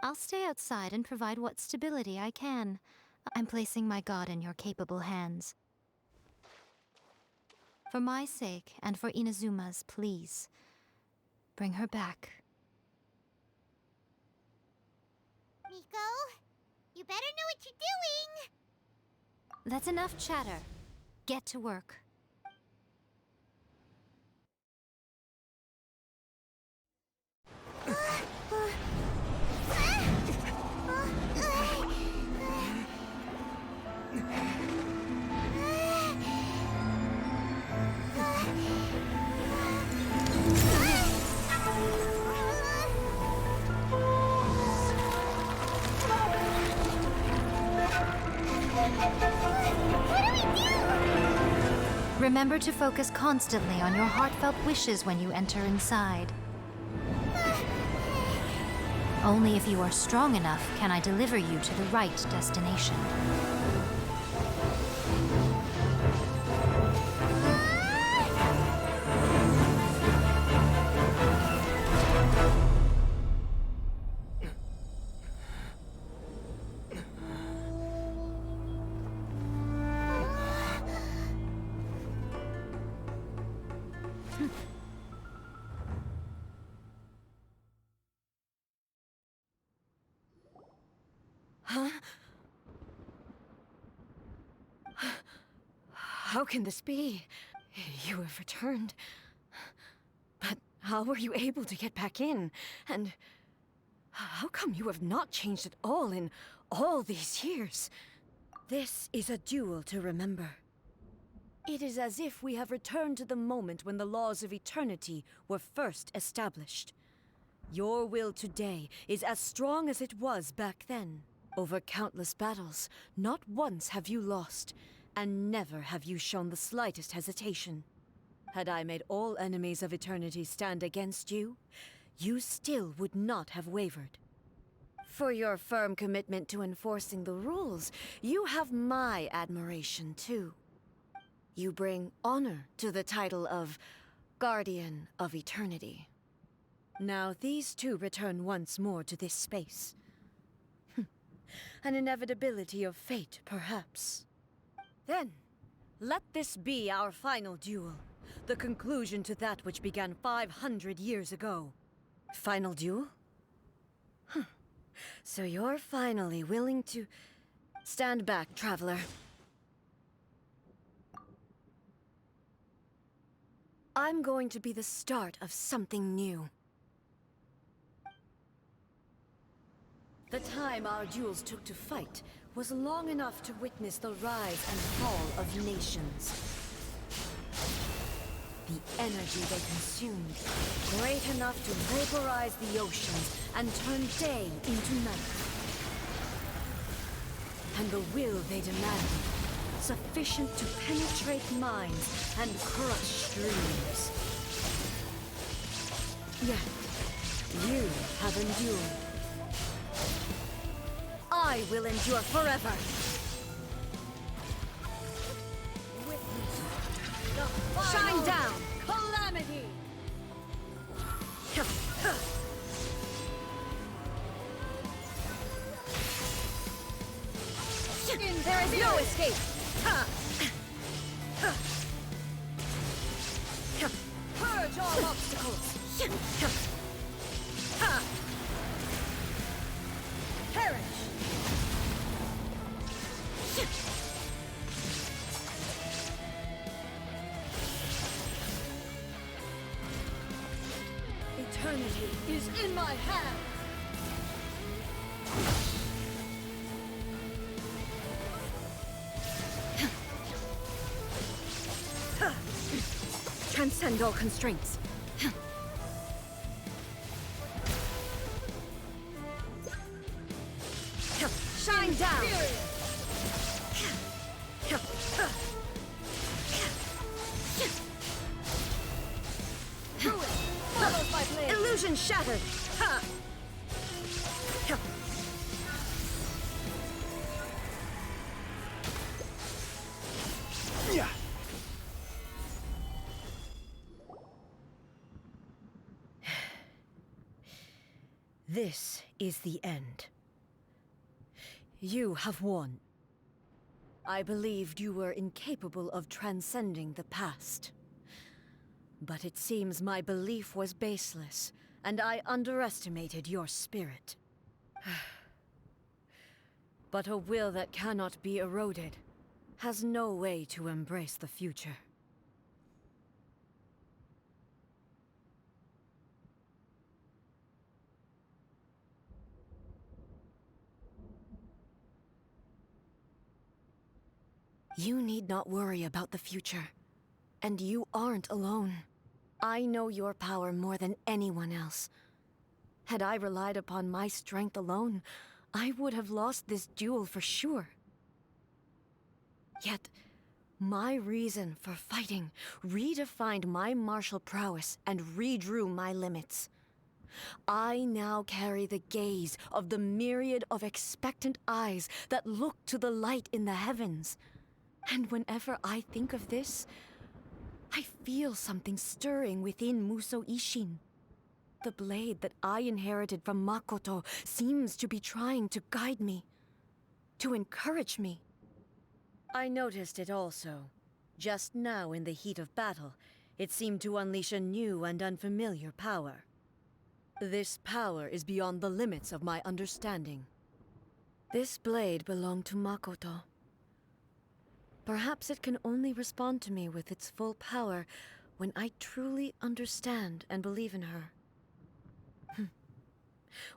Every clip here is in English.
I'll stay outside and provide what stability I can. I'm placing my god in your capable hands. For my sake, and for Inazuma's, please. Bring her back. Miko, you better know what you're doing! That's enough chatter. Get to work. Remember to focus constantly on your heartfelt wishes when you enter inside. Only if you are strong enough can I deliver you to the right destination. Huh? How can this be? You have returned. But how were you able to get back in? And how come you have not changed at all in all these years? This is a duel to remember. It is as if we have returned to the moment when the laws of eternity were first established. Your will today is as strong as it was back then. Over countless battles, not once have you lost, and never have you shown the slightest hesitation. Had I made all enemies of eternity stand against you, you still would not have wavered. For your firm commitment to enforcing the rules, you have my admiration too. You bring honor to the title of Guardian of Eternity. Now these two return once more to this space. An inevitability of fate, perhaps. Then, let this be our final duel. The conclusion to that which began 500 years ago. Final duel? So you're finally willing to... Stand back, traveler. I'm going to be the start of something new. The time our duels took to fight was long enough to witness the rise and fall of nations. The energy they consumed, great enough to vaporize the oceans and turn day into night. And the will they demanded, sufficient to penetrate minds and crush dreams. Yet, you have endured. I will endure forever. Witness the shine down, calamity. There is no escape. Purge all obstacles. Perish. Eternity is in my hand! Transcend all constraints. Shine down! Followed by blade. Illusion shattered! Ha! Yeah. This is the end. You have won. I believed you were incapable of transcending the past. But it seems my belief was baseless, and I underestimated your spirit. But a will that cannot be eroded has no way to embrace the future. You need not worry about the future. And you aren't alone. I know your power more than anyone else. Had I relied upon my strength alone, I would have lost this duel for sure. Yet, my reason for fighting redefined my martial prowess and redrew my limits. I now carry the gaze of the myriad of expectant eyes that look to the light in the heavens. And whenever I think of this, I feel something stirring within Muso Ishin. The blade that I inherited from Makoto seems to be trying to guide me, to encourage me. I noticed it also. Just now in the heat of battle, it seemed to unleash a new and unfamiliar power. This power is beyond the limits of my understanding. This blade belonged to Makoto. Perhaps it can only respond to me with its full power when I truly understand and believe in her.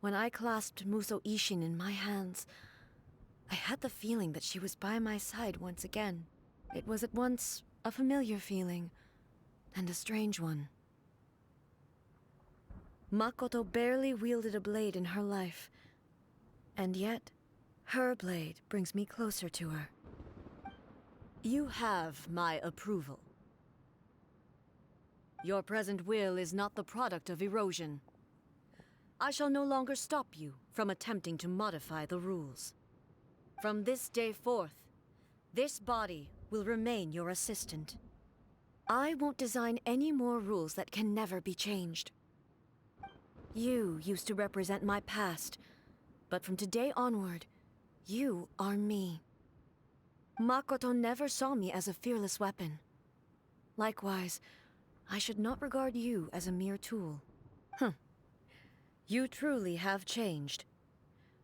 When I clasped Muso Ishin in my hands, I had the feeling that she was by my side once again. It was at once a familiar feeling and a strange one. Makoto barely wielded a blade in her life, and yet her blade brings me closer to her. You have my approval. Your present will is not the product of erosion. I shall no longer stop you from attempting to modify the rules. From this day forth, this body will remain your assistant. I won't design any more rules that can never be changed. You used to represent my past, but from today onward, you are me. Makoto never saw me as a fearless weapon. Likewise, I should not regard you as a mere tool. You truly have changed.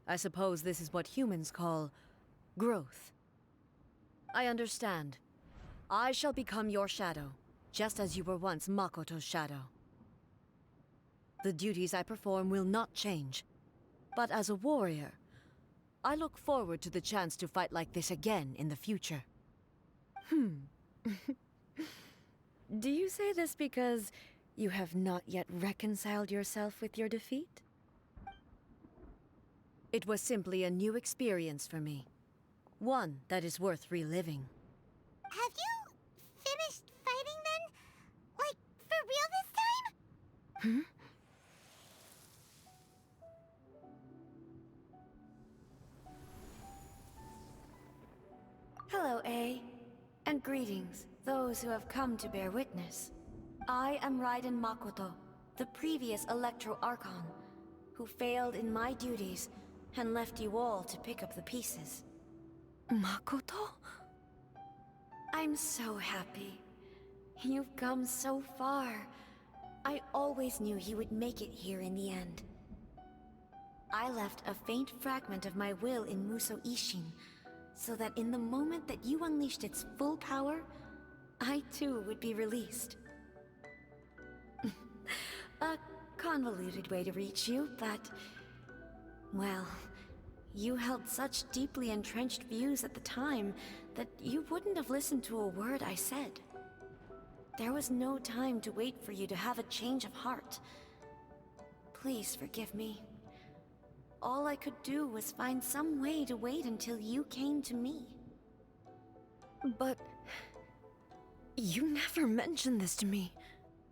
I suppose this is what humans call growth. I understand. I shall become your shadow, just as you were once Makoto's shadow. The duties I perform will not change. But as a warrior, I look forward to the chance to fight like this again in the future. Do you say this because you have not yet reconciled yourself with your defeat? It was simply a new experience for me. One that is worth reliving. Have you finished fighting then? Like, for real this time? Hello, A. And greetings, those who have come to bear witness. I am Raiden Makoto, the previous Electro Archon, who failed in my duties and left you all to pick up the pieces. Makoto? I'm so happy. You've come so far. I always knew you would make it here in the end. I left a faint fragment of my will in Muso Ishin, so that in the moment that you unleashed its full power, I too would be released. A convoluted way to reach you, but... well, you held such deeply entrenched views at the time that you wouldn't have listened to a word I said. There was no time to wait for you to have a change of heart. Please forgive me. All I could do was find some way to wait until you came to me. But... you never mentioned this to me.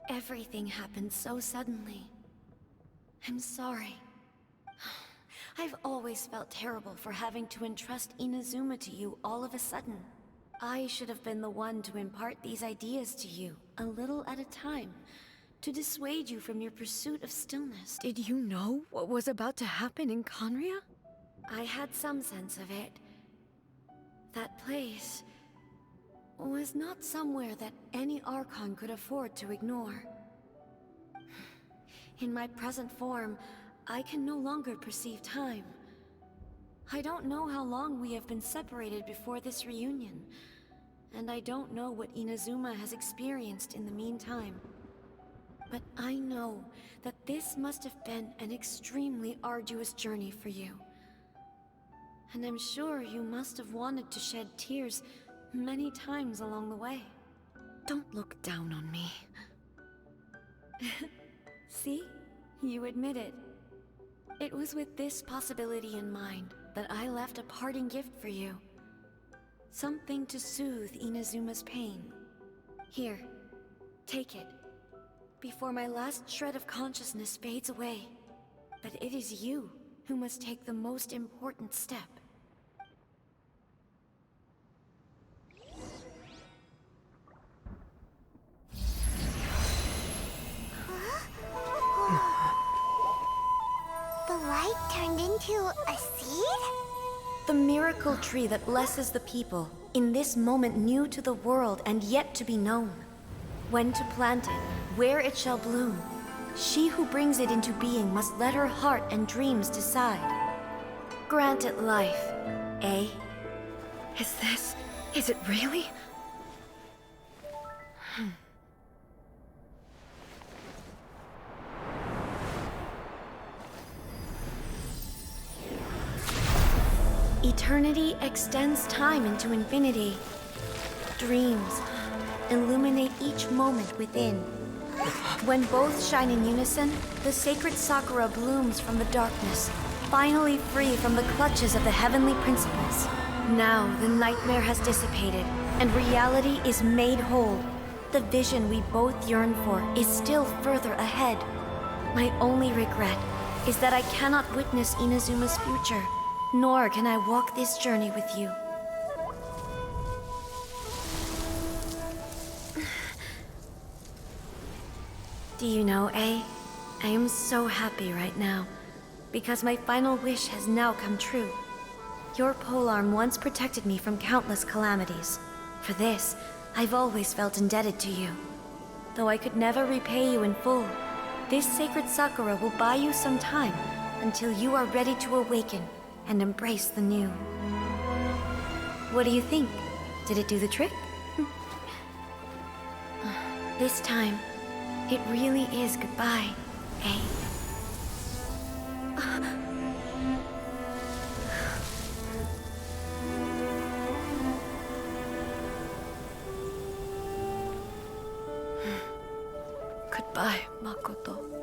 Everything happened so suddenly. I'm sorry. I've always felt terrible for having to entrust Inazuma to you all of a sudden. I should have been the one to impart these ideas to you, a little at a time, to dissuade you from your pursuit of stillness. Did you know what was about to happen in Conria? I had some sense of it. That place was not somewhere that any Archon could afford to ignore. In my present form, I can no longer perceive time. I don't know how long we have been separated before this reunion, and I don't know what Inazuma has experienced in the meantime. But I know that this must have been an extremely arduous journey for you. And I'm sure you must have wanted to shed tears many times along the way. Don't look down on me. See? You admit it. It was with this possibility in mind that I left a parting gift for you. Something to soothe Inazuma's pain. Here, take it. Before my last shred of consciousness fades away. But it is you who must take the most important step. The light turned into a seed? The miracle tree that blesses the people, in this moment new to the world and yet to be known. When to plant it, where it shall bloom. She who brings it into being must let her heart and dreams decide. Grant it life, eh? Is it really? Eternity extends time into infinity. Dreams illuminate each moment within. When both shine in unison, the sacred Sakura blooms from the darkness, finally free from the clutches of the heavenly principles. Now the nightmare has dissipated, and reality is made whole. The vision we both yearn for is still further ahead. My only regret is that I cannot witness Inazuma's future, nor can I walk this journey with you. Do you know, A? I am so happy right now, because my final wish has now come true. Your polearm once protected me from countless calamities. For this, I've always felt indebted to you. Though I could never repay you in full, this sacred Sakura will buy you some time until you are ready to awaken and embrace the new. What do you think? Did it do the trick? This time, it really is goodbye, eh? Goodbye, Makoto.